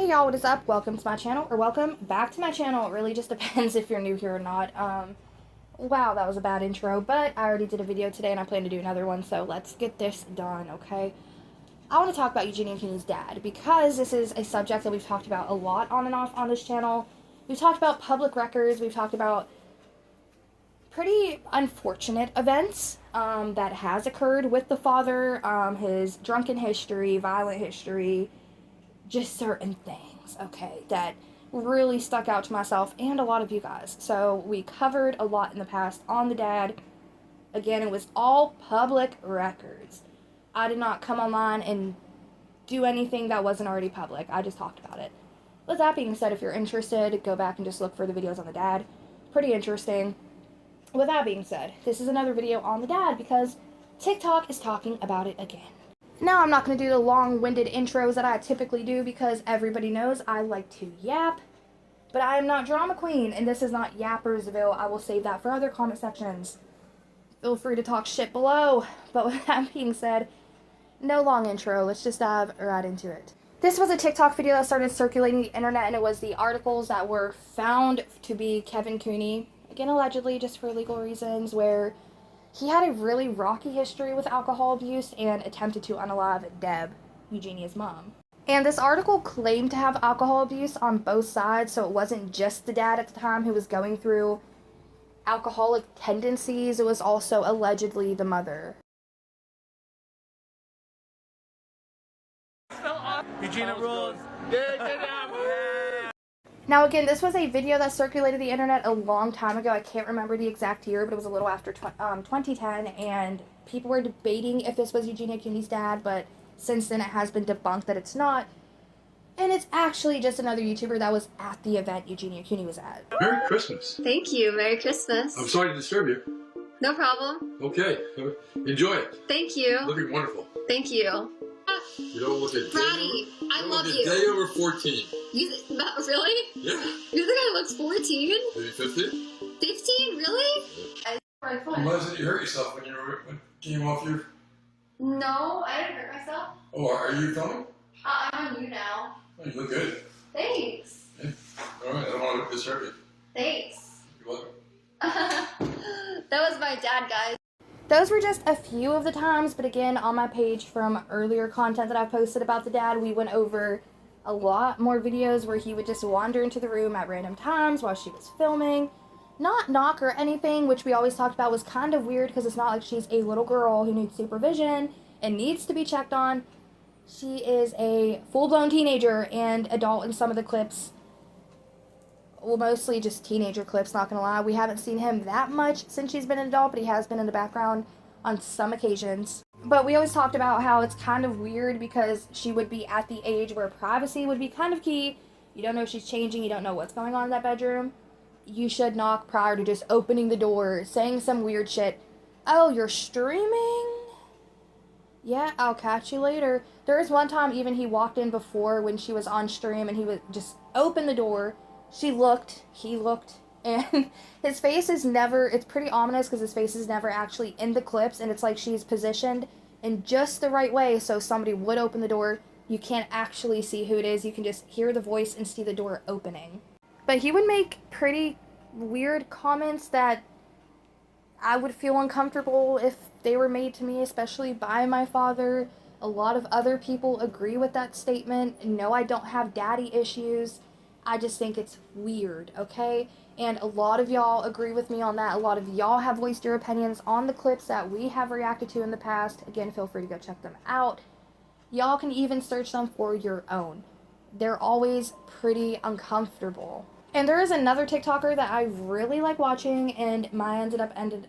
Hey y'all, what is up? Welcome to my channel, or welcome back to my channel. It really just depends if you're new here or not. Wow, that was a bad intro, but I already did a video today and I plan to do another one, so let's get this done, okay? I want to talk about Eugenia Cooney's dad, because this is a subject that we've talked about a lot on and off on this channel. We've talked about public records, we've talked about pretty unfortunate events that has occurred with the father, his drunken history, violent history, just certain things, okay, that really stuck out to myself and a lot of you guys. So we covered a lot in the past on the dad. Again, it was all public records. I did not come online and do anything that wasn't already public. I just talked about it. With that being said, if you're interested, go back and just look for the videos on the dad. Pretty interesting. With that being said, this is another video on the dad because TikTok is talking about it again. Now, I'm not going to do the long-winded intros that I typically do because everybody knows I like to yap, but I am not drama queen, and this is not Yappersville. I will save that for other comment sections. Feel free to talk shit below, but with that being said, no long intro. Let's just dive right into it. This was a TikTok video that started circulating the internet, and it was the articles that were found to be Kevin Cooney, again allegedly just for legal reasons, where he had a really rocky history with alcohol abuse and attempted to unalive Deb, Eugenia's mom. And this article claimed to have alcohol abuse on both sides, so it wasn't just the dad at the time who was going through alcoholic tendencies, it was also allegedly the mother. Eugenia rules. Now again, this was a video that circulated the internet a long time ago. I can't remember the exact year, but it was a little after 2010, and people were debating if this was Eugenia Cooney's dad, but since then it has been debunked that it's not. And it's actually just another YouTuber that was at the event Eugenia Cooney was at. Merry Christmas. Thank you. Merry Christmas. I'm sorry to disturb you. No problem. Okay. Enjoy it. Thank you. Looking wonderful. Thank you. You don't look at Braddy, I love you. Day over 14. Really? Yeah. You think I look 14? Maybe 15? 15? Really? You might have hurt yourself when you came off your... No, I didn't hurt myself. Oh, are you filming? I'm on you now. Oh, you look good. Thanks. Yeah. All right, I don't want to disturb you. Thanks. You're welcome. That was my dad, guys. Those were just a few of the times, but again, on my page from earlier content that I've posted about the dad, we went over a lot more videos where he would just wander into the room at random times while she was filming. Not knock or anything, which we always talked about was kind of weird because it's not like she's a little girl who needs supervision and needs to be checked on. She is a full-blown teenager and adult in some of the clips. Well, mostly just teenager clips, not gonna lie. We haven't seen him that much since she's been an adult, but he has been in the background on some occasions. But we always talked about how it's kind of weird because she would be at the age where privacy would be kind of key. You don't know if she's changing, you don't know what's going on in that bedroom. You should knock prior to just opening the door, saying some weird shit. Oh, you're streaming? Yeah, I'll catch you later. There was one time even he walked in before when she was on stream and he would just open the door. She looked, he looked, and his face is never, it's pretty ominous because his face is never actually in the clips, and it's like she's positioned in just the right way so somebody would open the door. You can't actually see who it is, you can just hear the voice and see the door opening. But he would make pretty weird comments that I would feel uncomfortable if they were made to me, especially by my father. A lot of other people agree with that statement. No, I don't have daddy issues. I just think it's weird, okay? And a lot of y'all agree with me on that. A lot of y'all have voiced your opinions on the clips that we have reacted to in the past. Again, feel free to go check them out. Y'all can even search them for your own. They're always pretty uncomfortable. And there is another TikToker that I really like watching, and Maya ended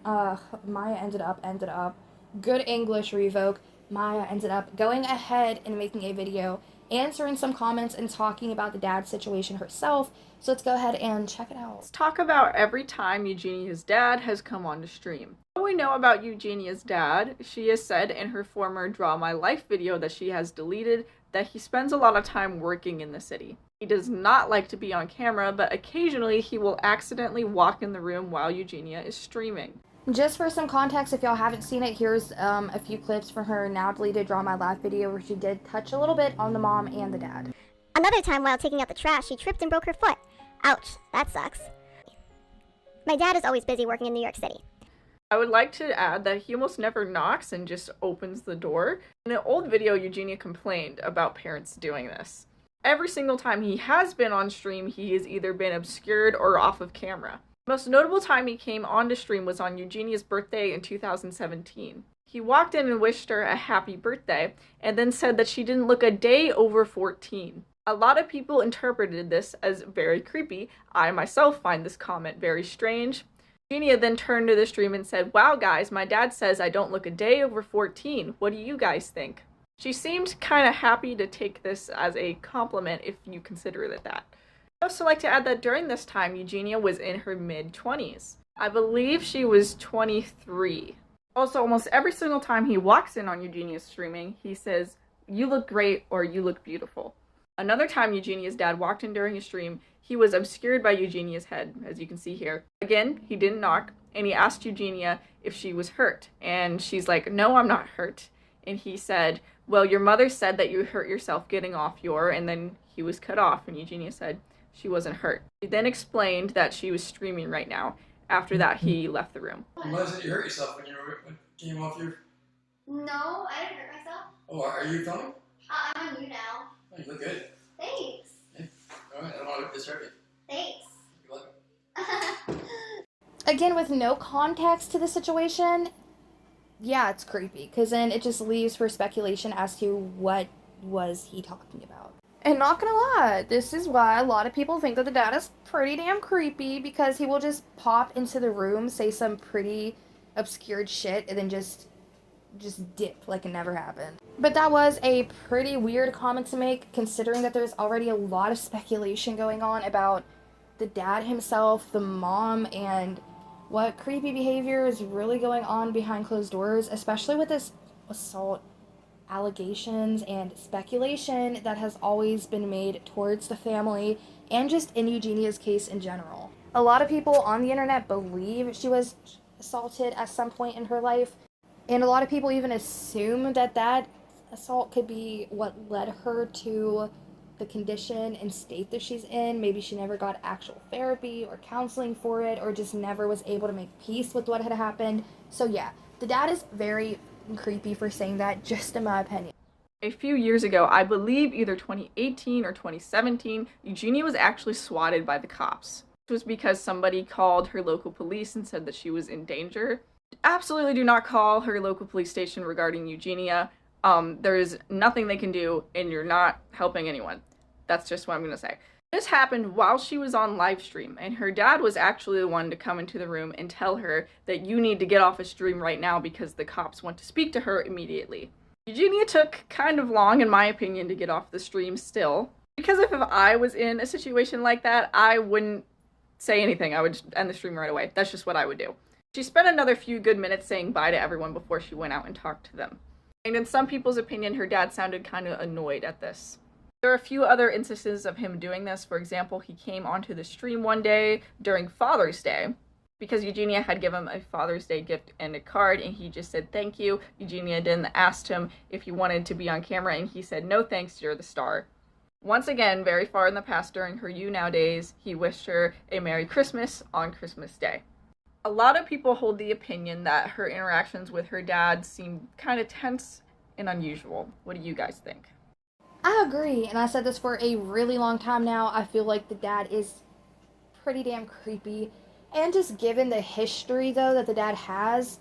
up, good English revoke. Maya ended up going ahead and making a video answering some comments and talking about the dad situation herself. So let's go ahead and check it out. Let's talk about every time Eugenia's dad has come on to stream. What we know about Eugenia's dad, she has said in her former Draw My Life video that she has deleted that he spends a lot of time working in the city. He does not like to be on camera, but occasionally he will accidentally walk in the room while Eugenia is streaming. Just for some context, if y'all haven't seen it, here's a few clips from her now deleted Draw My Life video where she did touch a little bit on the mom and the dad. Another time while taking out the trash, she tripped and broke her foot. Ouch, that sucks. My dad is always busy working in New York City. I would like to add that he almost never knocks and just opens the door. In an old video, Eugenia complained about parents doing this. Every single time he has been on stream, he has either been obscured or off of camera. The most notable time he came onto stream was on Eugenia's birthday in 2017. He walked in and wished her a happy birthday, and then said that she didn't look a day over 14. A lot of people interpreted this as very creepy. I myself find this comment very strange. Eugenia then turned to the stream and said, "Wow guys, my dad says I don't look a day over 14. What do you guys think?" She seemed kind of happy to take this as a compliment if you consider it that. I'd also like to add that during this time, Eugenia was in her mid-20s. I believe she was 23. Also, almost every single time he walks in on Eugenia's streaming, he says, "You look great," or "You look beautiful." Another time Eugenia's dad walked in during a stream, he was obscured by Eugenia's head, as you can see here. Again, he didn't knock, and he asked Eugenia if she was hurt. And she's like, "No, I'm not hurt." And he said, "Well, your mother said that you hurt yourself getting off your," and then he was cut off, and Eugenia said she wasn't hurt. She then explained that she was streaming right now. After that, he left the room. Why is it you hurt yourself when you came off your... No, I didn't hurt myself. Oh, are you filming? I'm on you now. Oh, you look good. Thanks. Alright, I don't want to disturb you. Thanks. You're welcome. Again, with no context to the situation, yeah, it's creepy, because then it just leaves for speculation as to what was he talking about. And not gonna lie, this is why a lot of people think that the dad is pretty damn creepy, because he will just pop into the room, say some pretty obscured shit, and then just dip like it never happened. But that was a pretty weird comment to make, considering that there's already a lot of speculation going on about the dad himself, the mom, and what creepy behavior is really going on behind closed doors, especially with this assault allegations and speculation that has always been made towards the family and just in Eugenia's case in general. A lot of people on the internet believe she was assaulted at some point in her life, and a lot of people even assume that that assault could be what led her to the condition and state that she's in. Maybe she never got actual therapy or counseling for it, or just never was able to make peace with what had happened. So yeah, the dad is very creepy for saying that, just in my opinion. A few years ago, I believe either 2018 or 2017, Eugenia was actually swatted by the cops. It was because somebody called her local police and said that she was in danger. Absolutely do not call her local police station regarding Eugenia. There is nothing they can do, and you're not helping anyone. That's just what I'm going to say. This happened while she was on live stream, and her dad was actually the one to come into the room and tell her that you need to get off a stream right now because the cops want to speak to her immediately. Eugenia took kind of long, in my opinion, to get off the stream still. Because if I was in a situation like that, I wouldn't say anything. I would just end the stream right away. That's just what I would do. She spent another few good minutes saying bye to everyone before she went out and talked to them. And in some people's opinion, her dad sounded kind of annoyed at this. There are a few other instances of him doing this. For example, he came onto the stream one day during Father's Day because Eugenia had given him a Father's Day gift and a card, and he just said thank you. Eugenia then asked him if he wanted to be on camera, and he said, "No thanks, you're the star." Once again, very far in the past during her You Now days, he wished her a Merry Christmas on Christmas Day. A lot of people hold the opinion that her interactions with her dad seem kind of tense and unusual. What do you guys think? I agree, and I said this for a really long time now. I feel like the dad is pretty damn creepy. And just given the history, though, that the dad has,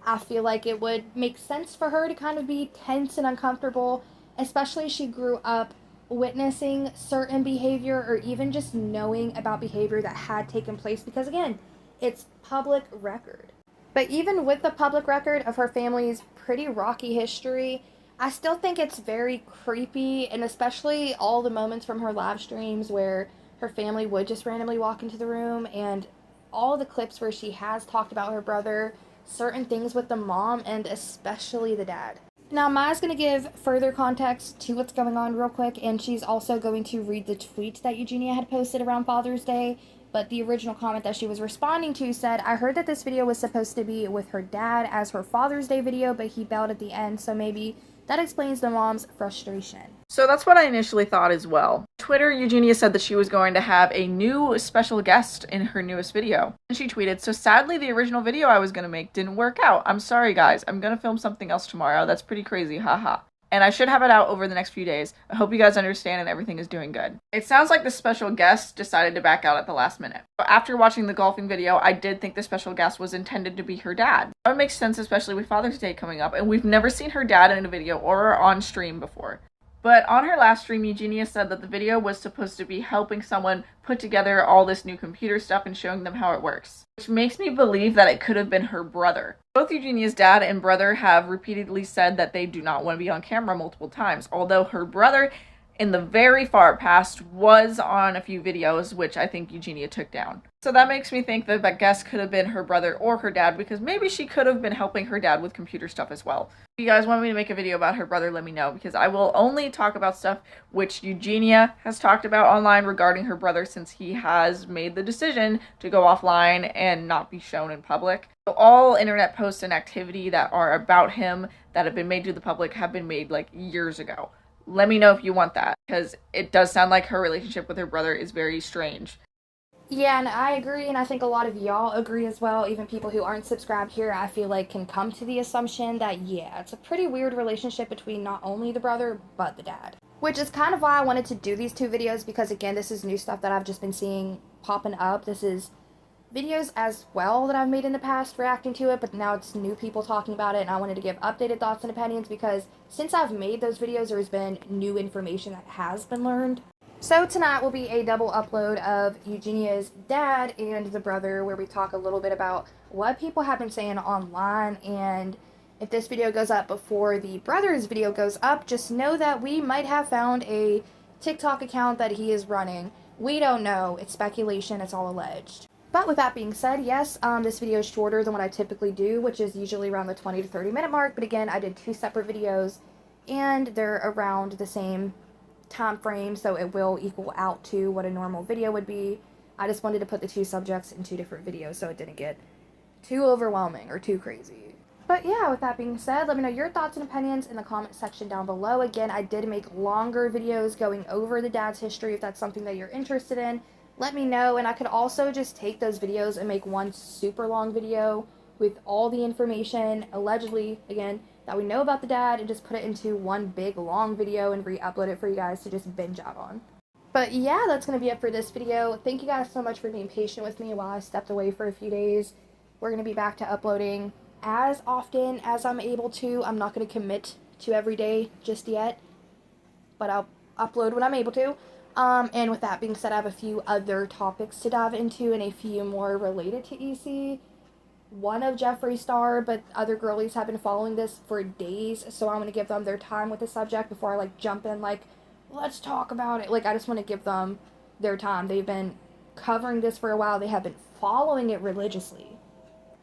I feel like it would make sense for her to kind of be tense and uncomfortable, especially as she grew up witnessing certain behavior or even just knowing about behavior that had taken place, because, again, it's public record. But even with the public record of her family's pretty rocky history, I still think it's very creepy, and especially all the moments from her live streams where her family would just randomly walk into the room, and all the clips where she has talked about her brother, certain things with the mom, and especially the dad. Now, Maya's going to give further context to what's going on real quick, and she's also going to read the tweet that Eugenia had posted around Father's Day, but the original comment that she was responding to said, "I heard that this video was supposed to be with her dad as her Father's Day video, but he bailed at the end, so maybe that explains the mom's frustration." So that's what I initially thought as well. Twitter, Eugenia said that she was going to have a new special guest in her newest video. And she tweeted, "So sadly, the original video I was going to make didn't work out. I'm sorry, guys. I'm going to film something else tomorrow. That's pretty crazy, haha. And I should have it out over the next few days. I hope you guys understand and everything is doing good." It sounds like the special guest decided to back out at the last minute. But after watching the golfing video, I did think the special guest was intended to be her dad. That would make sense, especially with Father's Day coming up, and we've never seen her dad in a video or on stream before. But on her last stream, Eugenia said that the video was supposed to be helping someone put together all this new computer stuff and showing them how it works, which makes me believe that it could have been her brother. Both Eugenia's dad and brother have repeatedly said that they do not want to be on camera multiple times, although her brother in the very far past was on a few videos, which I think Eugenia took down. So that makes me think that that guest could have been her brother or her dad, because maybe she could have been helping her dad with computer stuff as well. If you guys want me to make a video about her brother, let me know, because I will only talk about stuff which Eugenia has talked about online regarding her brother, since he has made the decision to go offline and not be shown in public. So all internet posts and activity that are about him that have been made to the public have been made like years ago. Let me know if you want that, because it does sound like her relationship with her brother is very strange. Yeah, and I agree, and I think a lot of y'all agree as well. Even people who aren't subscribed here, I feel like, can come to the assumption that, yeah, it's a pretty weird relationship between not only the brother, but the dad. Which is kind of why I wanted to do these two videos, because, again, this is new stuff that I've just been seeing popping up. This is videos as well that I've made in the past reacting to it, but now it's new people talking about it, and I wanted to give updated thoughts and opinions, because since I've made those videos, there's been new information that has been learned. So tonight will be a double upload of Eugenia's dad and the brother, where we talk a little bit about what people have been saying online. And if this video goes up before the brother's video goes up, just know that we might have found a TikTok account that he is running. We don't know. It's speculation. It's all alleged. But with that being said, yes, this video is shorter than what I typically do, which is usually around the 20 to 30 minute mark. But again, I did two separate videos, and they're around the same time frame, so it will equal out to what a normal video would be. I just wanted to put the two subjects in two different videos so it didn't get too overwhelming or too crazy. But yeah, with that being said, let me know your thoughts and opinions in the comment section down below. Again, I did make longer videos going over the dad's history. If that's something that you're interested in, let me know. And I could also just take those videos and make one super long video with all the information, allegedly, again, that we know about the dad, and just put it into one big long video and re-upload it for you guys to just binge out on. But yeah, that's going to be it for this video. Thank you guys so much for being patient with me while I stepped away for a few days. We're going to be back to uploading as often as I'm able to. I'm not going to commit to every day just yet, but I'll upload when I'm able to. And with that being said, I have a few other topics to dive into and a few more related to EC. One of Jeffree Star, but other girlies have been following this for days, so I'm going to give them their time with the subject before I, like, jump in, like, let's talk about it. Like, I just want to give them their time. They've been covering this for a while. They have been following it religiously.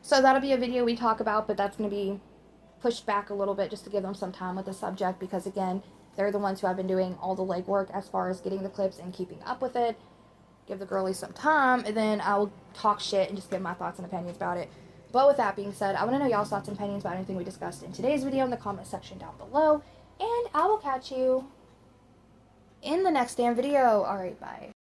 So that'll be a video we talk about, but that's going to be pushed back a little bit just to give them some time with the subject, because, again, they're the ones who have been doing all the legwork as far as getting the clips and keeping up with it. Give the girlies some time, and then I'll talk shit and just give my thoughts and opinions about it. But with that being said, I want to know y'all's thoughts and opinions about anything we discussed in today's video in the comment section down below. And I will catch you in the next damn video. Alright, bye.